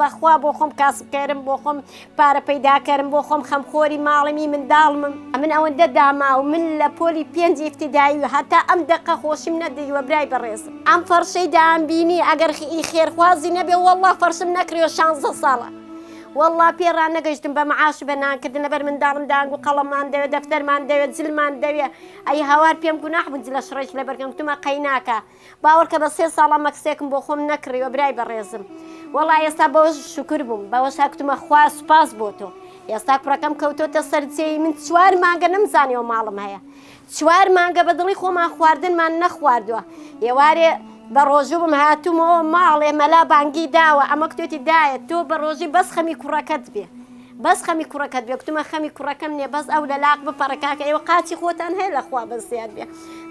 بەخوا بۆ خۆم کاسبکەرم بۆ خۆم پارە پەیداکەرم بۆ خۆم خەمخۆری ماڵمی منداڵمم من ئەوەندە داما و من لە پۆلی 5 ئیفتیدایی و هەتا ئەم دەقە خۆشیم نەدەیوە برای بەڕێزم ئەم فەرشەی دامبینی ئەگەر خێرخوازی نەبێ وەڵڵا فەرشم نەکرێ 16 ساڵە والله پێڕان نەگەشتم بە معاش بە نانکردن لەبەر منداڵم دانگ و قەڵەممان دەوێت دەفتەرمان دەوێت جلمان دەوێت ئەی هاوار پێم گوناح بوو جلە شڕێک لەبەرکەم گوتمە قەیناکە باوەڕکە بە 3 ساڵە مەکسێکم بۆ خۆم نەکڕیوە برای بەڕێزم والله ئێستا بەوەش شکر بووم بەوەش هاکوتمە خوا سوپاس بۆ تۆ ئێستا کوڕەکەم کەوتۆتە سەرجێی من 4 مانگە نەمزانیەوە ماڵم هەیە 4 مانگە بە دڵی خۆمان خواردنمان نەخواردووە ئێوارێ بە ڕۆژوو بم هاتوومەوە ماڵێ مەلا بانگی داوە ئەمە کتێتی دایە تۆ بە ڕۆژی بەس خەمی کوڕەکەت بێ بەس خەمی کوڕەکەت بێ کتمە خەمی کوڕەکەم نییە بەس ئەو لە لاق بپەڕکاکە ئێوە قاچی خۆتان هەیە لەخوا بەزیاد بێ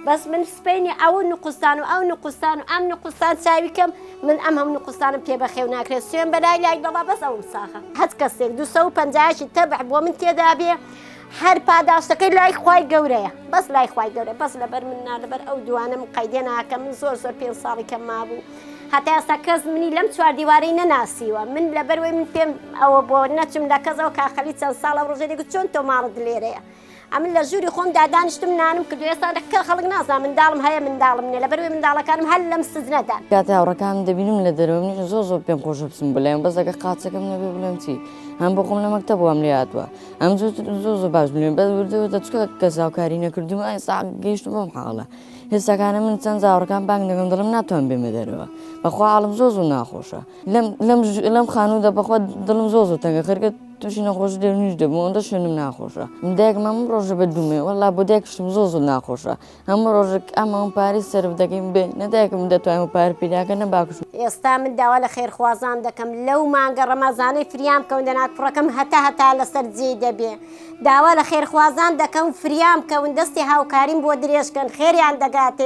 بەس من سپینی ئەو نقستان و ئەو نقستان و ئەم نقستان چاویکەم من ئەم هەم نقستانم پێ بەخێو ناکرێت سوێن بەلای لای دەڵا بەس ئەوم ساخە هەت کەسێک 250 تەبع بۆ من تێدا بێ هەر پاداشتەکەی لای خوای گەورەیە بەس لای خوای گەورە بەس لەبەر مننا لەبەر ئەو دوانم قەیدێ ناکەم من زۆر 5 ساڵی کەم مابوو هەتا ئێستا کەس منی لەم 4 دیوارەی نەناسیوە من لەبەروەی من پێم ئەوە بۆ نەچم لە کەسەوە کاخەلی چەند ساڵە ڕۆژێ دەگوت چۆن تۆ ماڵت لێرەیە ئەمن لە ژووری خۆم دادانیشتم نانم کردو ئێستا کە خەڵک نازانم منداڵم هەیە منداڵم نییە لەبەروەی منداڵەکانم هەر لەم سزنەدان کاتی هاوڕەکانم دەبینم لە دەرەوە منیش زۆر پێم خۆش بچم بڵێم بەس ئەگە قاچەکەم نەبێ بڵێم چی هەم بۆ خۆم لە مەکتەبەوە ئەم لێ هاتووە ئەم زۆر باش بڵێم بەس وردەوە چکە کەس هاوکاری نەکردوم ئێستا گەیشتم بەم حاڵە هێستاکانە من چەند زاوڕەکان بانگ دەکەم دڵم ناتوان بێمە دەرەوە بەخوا حاڵم زۆر ناخۆشە لەم خانوودا بەخوا دڵم زۆر تەنگە خەرکە تووشی نەخۆش دێنیش دەبوو ئەوەندە شوێنم ناخۆشە دایکم هەموو ڕۆژە بە دوومێ وەڵا بۆ دایکشتم زۆر ناخۆشە هەموو ڕۆژێک ئەم پارەی سەرف دەکەین بێ نەدایکم دەتوانم پارە پیداکە نەباکوش ئێستا من داوا لە خێرخوازان دەکەم لەو مانگە ڕەمەزانەی فریام کەون دەناک کوڕەکەم هەتا لەسەر جێ دەبێ داوا لە خێرخوازان دەکەم فریام کەون دەستی هاوکاریم بۆ درێژکەن خێریان دەگاتێ